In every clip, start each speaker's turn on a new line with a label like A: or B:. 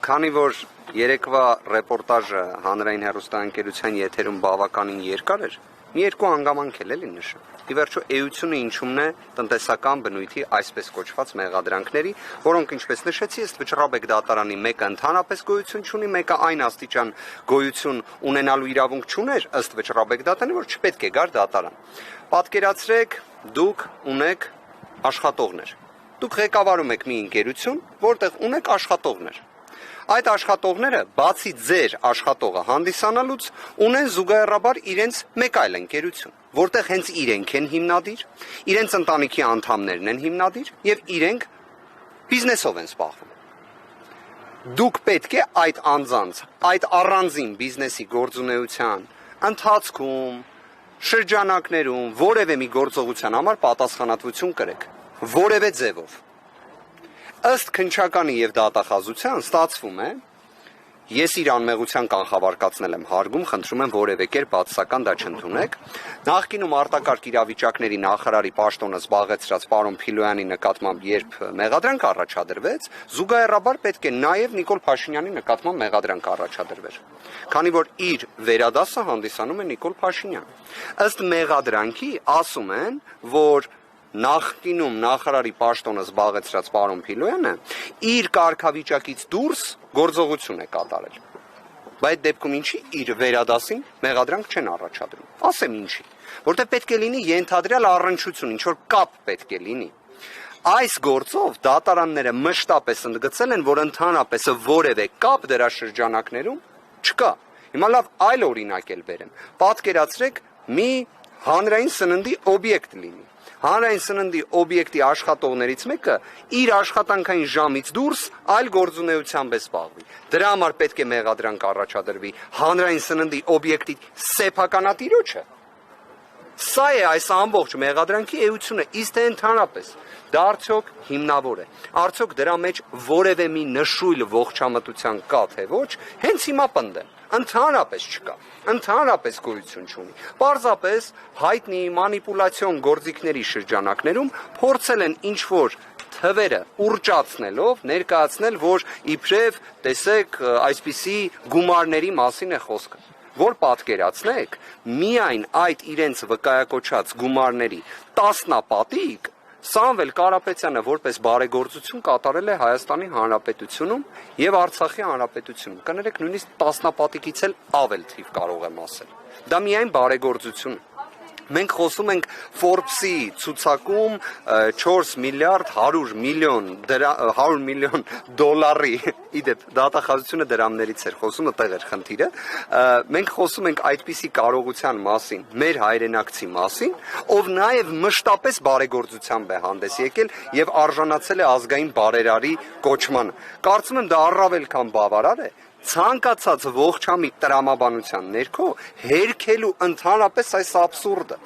A: Քանի որ երեկվա ռեպորտաժը հանրային հեռուստաընկերության եթերում բավականին երկար էր, մի երկու հանգամանք էլ էլի նշեմ։ Ի վերջո էությունը ինչումն է տնտեսական բնույթի այսպես կոչված մեղադրանքների, որոնք ինչպես նշեցի, ըստ Վճռաբեկ դատարանի մեկը ընդհանրապես գոյություն չունի, մեկը այն աստիճան գոյություն ունենալու իրավունք չուներ, ըստ Վճռաբեկ դատարանի, որ չպետք է գար դատարան։ Պատկերացրեք, դուք ունեք աշխատողներ։ Դուք ղեկավարում եք մի ընկերություն, որտեղ ունեք աշխատողներ։ Այդ աշխատողները, բացի ձեր աշխատողը հանդիսանալուց, ունեն զուգահեռաբար իրենց մեկ այլ ընկերություն, որտեղ հենց իրենք են հիմնադիր, իրենց ընտանիքի անդամներն են հիմնադիր եւ իրենք բիզնեսով են զբաղվում։ Դուք պետք է այդ անձանց, այդ առանձին բիզնեսի գործունեության ընթացքում, շրջանակներում որևէ մի գործողության համար պատասխանատվություն կրեք, որևէ ձևով։ Ըստ քննչականի եւ դատախազության ստացվում է, ես իր անմեղության կանխավարկածնել եմ հարգում, խնդրում եմ որևէ կերպ բացասական դա չընդունեք։ Նախկինում արտակարգ իրավիճակների նախարարի պաշտոնը զբաղեցրած պարոն Փիլոյանի նկատմամբ երբ մեղադրանք առաջադրվեց, զուգահեռաբար պետք է նաեւ Նիկոլ Փաշինյանի նկատմամբ մեղադրանք առաջադրվեր, քանի որ իր վերադասը հանդիսանում է Նիկոլ Փաշինյան։ Ըստ մեղադրանքի ասում են, որ նախկինում նախարարի պաշտոնը զբաղեցրած պարոն Փիլոյանը իր կարգավիճակից դուրս գործողություն է կատարել։ Բայց դեպքում ինչի իր վերադասին մեղադրանք չեն առաջադրում։ Ասեմ ինչի, որտեղ պետք է լինի ենթադրյալ առնչություն, ինչ որ կապ պետք է լինի։ Այս գործով դատարանները մշտապես ընդգծել են, որ ընդհանրապես որևէ կապ դրա շրջանակներում չկա։ Հիմա լավ այլ օրինակ էլ բերեմ։ Պատկերացրեք մի հանրային սննդի օբյեկտ լինի։ Հանրային սննդի օբյեկտի աշխատողներից մեկը իր աշխատանքային ժամից դուրս այլ գործունեությամբ է զբաղվի։ Դրա համար պետք է մեղադրանք առաջադրվի հանրային սննդի օբյեկտի սեփականատիրոջը։ Սա է այս ամբողջ մեղադրանքի էությունը, իսկ թե ընդհանրապես դա արդյոք հիմնավոր է։ Արդյոք դրա մեջ որևէ մի նշույլ ողջամտության կա թե ոչ, հենց հիմա պնդեմ։ Ընդհանրապես չկա, ընդհանրապես գոյություն չունի։ Պարզապես հայտնի մանիպուլյացիոն գործիքների շրջանակներում փորձել են ինչ-որ թվերը ուռճացնելով ներկայացնել, որ իբրև տեսեք այսպիսի գումարների մասին է խոսքը, որ պատկերացնեք միայն այդ իրենց վկայակոչած գումարների տասնապատիկ Սամվել Կարապետյանը որպես բարեգործություն կատարել է Հայաստանի Հանրապետությունում եւ Արցախի Հանրապետությունում։ Կներեք, նույնիսկ տասնապատիկից էլ ավել թիվ կարող եմ ասել։ Դա միայն բարեգործություն։ Մենք խոսում ենք Forbes-ի ցուցակում 4 միլիարդ 100 միլիոն դոլարի, իդեպ դատախազությունը դրամներից էր խոսում, այդտեղ էր խնդիրը։ Մենք խոսում ենք այդպիսի կարողության մասին, մեր հայրենակցի մասին, ով նաև մշտապես բարեգործությամբ է հանդես եկել եւ արժանացել է ազգային բարերարի կոչմանը։ Կարծում եմ դա առավել քան բավարար է ցանկացած ողջամիտ տրամաբանության ներքո հերքելու ընդհանրապես այս աբսուրդը։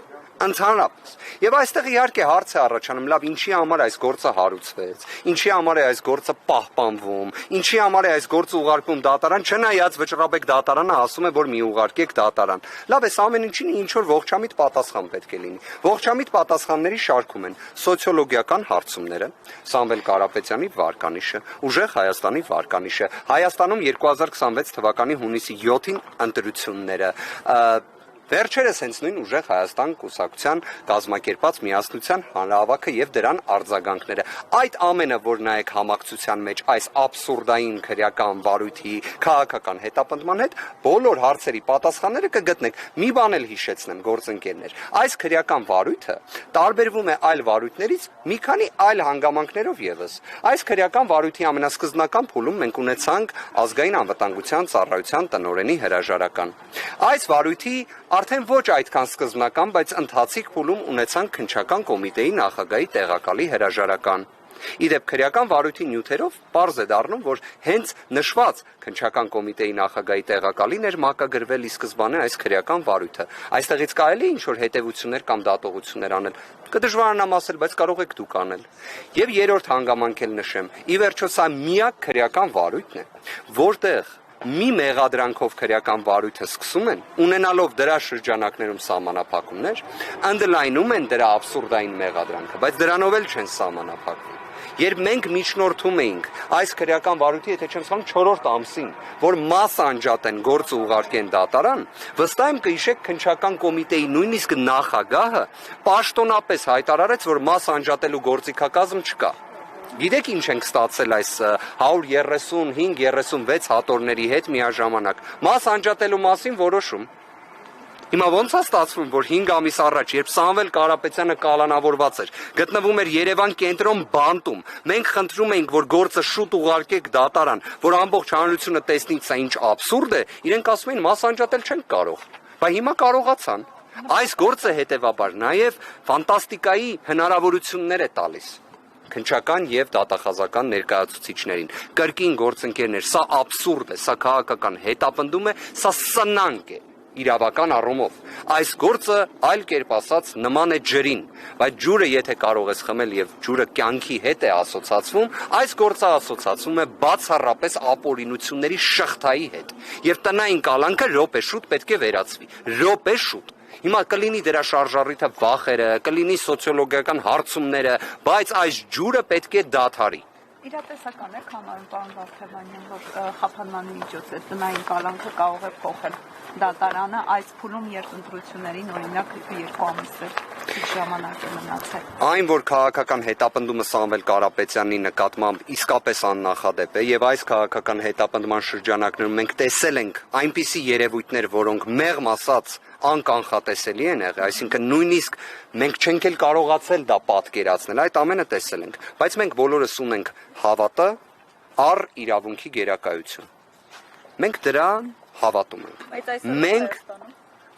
A: Ընդհանրապես։ Եվ այստեղ իհարկե հարց է առաջանում, լավ, ինչի համար այս գործը հարուցվեց, ինչի համար է այս գործը պահպանվում, ինչի համար է այս գործը ուղարկվում դատարան, չնայած Վճռաբեկ դատարանը ասում է, որ մի ուղարկեք դատարան։ Լավ, այս ամեն ինչին ինչ որ ողջամիտ պատասխան պետք է լինի։ Ողջամիտ պատասխանների շարքում են սոցիոլոգիական հարցումները, Սամվել Կարապետյանի վարկանիշը, Ուժեղ Հայաստանի վարկանիշը, Հայաստանում 2026 թվականի հունիսի 7-ին ընտրությունները, վերջերս հենց նույն Ուժեղ Հայաստան կուսակցության կազմակերպած միասնության հանրահավաքը եւ դրան արձագանքները։ Այդ ամենը, որ նայեք համակցության մեջ այս աբսուրդային քրեական վարույթի քաղաքական հետապնդման հետ, բոլոր հարցերի պատասխանները կգտնեք։ Մի բան էլ հիշեցնեմ, գործընկերներ, այս քրեական վարույթը տարբերվում է այլ վարույթներից մի քանի այլ հանգամանքներով եւս։ Այս քրեական վարույթի ամենասկզբնական փուլում մենք ունեցանք ազգային անվտանգության ծառայության տնօրենի հրաժարական։ Այս վարույթի արդեն ոչ այդքան սկզբնական, բայց ընթացիկ փուլում ունեցանք քննչական կոմիտեի նախագահի տեղակալի հրաժարական։ Իդեպ քրեական վարույթի նյութերով պարզ է դառնում, որ հենց նշված քննչական կոմիտեի նախագահի տեղակալին էր մակագրվել ի սկզբանե այս քրեական վարույթը։ Այստեղից կարելի է ինչ-որ հետևություններ կամ դատողություններ անել։ Կդժվարանամ ասել, բայց կարող եք դուք անել։ Եվ երրորդ հանգամանք էլ նշեմ, ի վերջո սա միակ քրեական վարույթն է, որտեղ մի մեղադրանքով քրեական վարույթը սկսում են, ունենալով դրա շրջանակներում սահմանափակումներ, ընդլայնում են դրա աբսուրդային մեղադրանքը, բայց դրանով էլ չեն սահմանափակվում։ Երբ մենք միջնորդում էինք այս քրեական վարույթի, եթե չեմ սխալվում, 4-րդ ամսին, որ մաս անջատեն, գործը ուղարկեն դատարան, վստահ եմ կհիշեք քննչական կոմիտեի նույնիսկ նախագահը պաշտոնապես հայտարարեց, որ մաս անջատելու գործիքակազմ չկա։ Գիտեք ինչ ենք ստացել այս 135-36 հատորների հետ միաժամանակ։ Մաս անջատելու մասին որոշում։ Հիմա ո՞նց է ստացվում, որ 5 ամիս առաջ, երբ Սամվել Կարապետյանը կալանավորված էր, գտնվում էր Երևան կենտրոն բանտում, մենք խնդրում էինք, որ գործը շուտ ուղարկեք դատարան, որ ամբողջ հանրությունը տեսնի սա ինչ աբսուրդ է, իրենք ասում էին մաս անջատել չենք կարող։ Բայց հիմա կարողացան։ Այս գործը հետևաբար նաև ֆանտաստիկայի հնարավորություններ է տալիս քննչական եւ դատախազական ներկայացուցիչներին։ Կրկին գործընկերներ, սա աբսուրդ է, սա քաղաքական հետապնդում է, սա սնանկ է իրավական առումով։ Այս գործը այլ կերպ ասած նման է ջրին, բայց ջուրը եթե կարող ես խմել եւ ջուրը կյանքի հետ է ասոցացվում, այս գործը ասոցացվում է բացառապես ապօրինությունների շղթայի հետ։ Եվ տնային կալանքը րոպե շուտ պետք է վերացվի։ Րոպե շուտ։ Հիմա կլինի դրա շարժառիթը վախերը, կլինի սոցիոլոգիական հարցումները, բայց այս ջուրը պետք է դադարի։
B: Իրատեսական է համարում պարոն Վարդանանյան, որ խափանման միջոց է տնային կալանքը կարող է փոխել դատարանը այս փուլում, երբ ընտրություններին օրինակ 2 ամիսը ժամանակ է մնացել։
A: Այն, որ քաղաքական հետապնդումը Սամվել Կարապետյանի նկատմամբ իսկապես աննախադեպ է եւ այս քաղաքական հետապնդման շրջանակներում մենք տեսել ենք այնպիսի երևույթներ, որոնք մեղմ ասած անկանխատեսելի են եղել, այսինքն նույնիսկ մենք չենք էլ կարողացել դա պատկերացնել, այդ ամենը տեսել ենք, բայց մենք բոլորս ունենք հավատը առ իրավունքի գերակայություն։ Մենք դրան հավատում ենք։ Մենք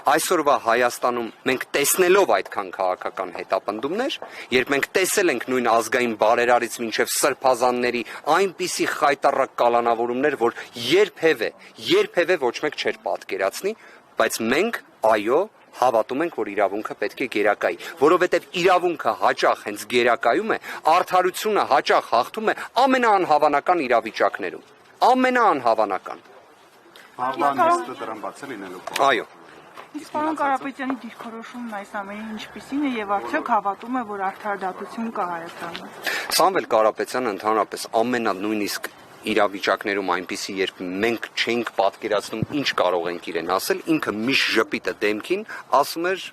A: այսօրվա Հայաստանում մենք տեսնելով այդքան քաղաքական հետապնդումներ, երբ մենք տեսել ենք նույն ազգային բարերարից մինչև սրբազանների այնպիսի խայտառակ կալանավորումներ, որ երբևէ ոչ մեկ չէր պատկերացնի, բայց մենք այո հավատում ենք, որ իրավունքը պետք է գերակայի, որովհետև իրավունքը հաճախ հենց գերակայում է, արդարությունը հաճախ հաղթում է ամենաանհավանական իրավիճակներում, ամենաանհավանական։ Այո։
B: Իսկ պարոն Կարապետյանի դիրքորոշումն այս ամենի ինչպիսին է եւ արդյոք հավատում է, որ արդարադատություն կա Հայաստանում։
A: Սամվել Կարապետյանը ընդհանրապես նույնիսկ իրավիճակներում այնպիսի, երբ մենք չենք պատկերացնում ինչ կարող ենք իրեն ասել, ինքը միշտ ժպիտը դեմքին ասում էր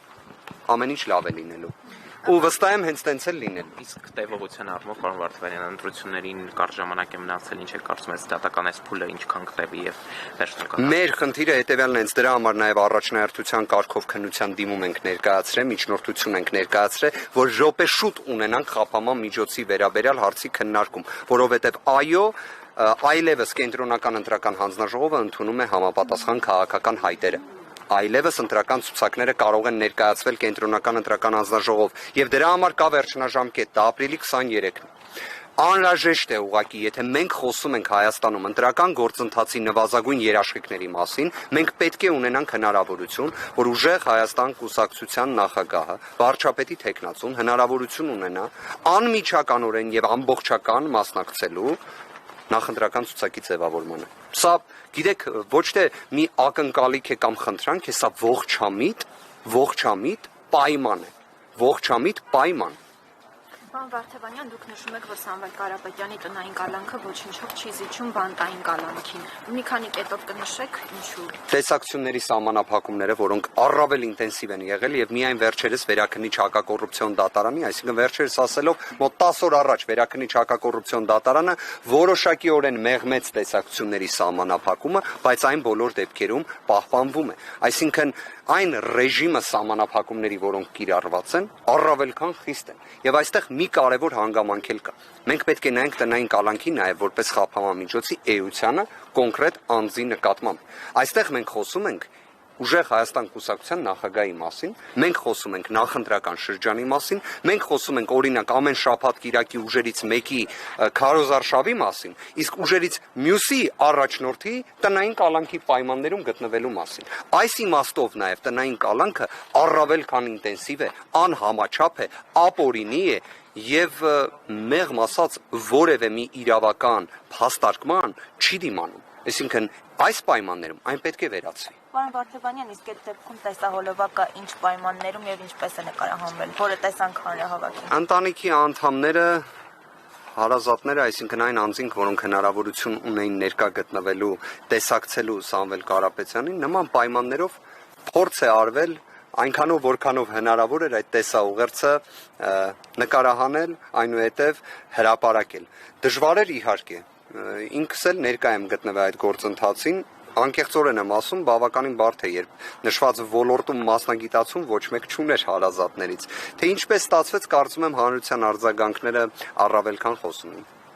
A: ամեն ինչ լավ է լինելու։ Ու վստահ եմ հենց տենց էլ լինել։
C: Իսկ տևողության առումով պարոն Վարդանյան ընտրություններին կարճ ժամանակ է մնացել, ինչ է կարծում ես դատական այս փուլը ինչքան կտևի եւ վերջնական։
A: Մեր խնդիրը հետեւյալն է, դրա համար նաեւ առաջնահերթության կարգով քննության դիմում ենք ներկայացրել, միջնորդություն ենք ներկայացրել, որ րոպե շուտ ունենանք խափանման միջոցի վերաբերյալ հարցի քննարկում, որովհետեւ այո այլևս կենտրոնական ընտրական հանձնաժողովը ընդունում է համապատասխան քաղաքական հայտերը։ Այլևս ընտրական ցուցակները կարող են ներկայացվել կենտրոնական ընտրական հանձնաժողով եւ դրա համար կա վերջնաժամկետ, դա ապրիլի 23-ն է։ Անհրաժեշտ է ուղղակի, եթե մենք խոսում ենք Հայաստանում ընտրական գործընթացի նվազագույն երաշխիքների մասին, մենք պետք է ունենանք հնարավորություն, որ ուժեղ Հայաստան կուսակցության նախագահը, վարչապետի թեկնածուն հնարավորություն ունենա անմիջականորեն եւ ամբողջական մասնակցելու նախընտրական ցուցակի ձևավորմանը։ Սա, գիտեք, ոչ թե մի ակնկալիք է կամ խնդրանք է, սա ողջամիտ պայման է։ Ողջամիտ պայման։
D: Պարոն Վարդանյան, դուք նշում եք, որ Սամվել Կարապետյանի տնային կալանքը ոչնչով չի զիջում բանտային կալանքին։ Մի քանի կետով կնշեք ինչու։
A: Տեսակցությունների սահմանափակումները, որոնք առավել ինտենսիվ են եղել եւ միայն վերջերս Վերաքննիչ հակակոռուպցիոն դատարանի, այսինքն վերջերս ասելով մոտ 10 օր առաջ Վերաքննիչ հակակոռուպցիոն դատարանը որոշակիորեն մեղմեց տեսակցությունների սահմանափակումը, բայց այն բոլոր դեպքերում պահպանվում է։ Այսինքն այն ռեժիմը սահմանափակումների, որոնք կիրառված են, առավել քան խիստ են։ Եվ այստեղ մի կարևոր հանգամանք էլ կա։ Մենք պետք է նայենք տնային կալանքի նաև որպես խափանման միջոցի էությանը կոնկրետ անձի նկատմամբ։ Այստեղ մենք խոսում ենք ուժեղ Հայաստան կուսակցության նախագահի մասին, մենք խոսում ենք նախընտրական շրջանի մասին, մենք խոսում ենք օրինակ ամեն շաբաթ կիրակի ուժերից մեկի քարոզարշավի մասին, իսկ ուժերից մյուսի առաջնորդի տնային կալանքի պայմաններում գտնվելու մասին։ Այս իմաստով նաև տնային կալանքը առավել քան ինտենսիվ է, անհամաչափ է, ապօրինի է եւ մեղմ ասած որևէ մի իրավական փաստարկման չի դիմանում։ Այսինքն այս պայմաններում այն պետք է վերացվի։
D: Պարոն Վարդանյան, իսկ այդ դեպքում տեսահոլովակը ինչ պայմաններում եւ ինչպես է նկարահանվել, որը տեսանք հանրահավաքին։
A: Ընտանիքի անդամները հարազատները, այսինքն այն անձինք, որոնք հնարավորություն ունեին ներկա գտնվելու, տեսակցելու Սամվել Կարապետյանին, նման պայմաններով փորձ է արվել այնքանով որքանով հնարավոր էր այդ տեսաուղերձը նկարահանել, այնուհետև հրապարակել։ Դժվար էր իհարկե, ինքս էլ ներկա եմ գտնվել այդ գործընթացին, անկեղծորեն եմ ասում, բավականին բարդ է, երբ նշված ոլորտում մասնագիտացում ոչ մեկ չուներ հարազատներից։ Թե ինչպես ստացվեց, կարծում եմ հանրության արձագանքները առավել քան խոսուն են։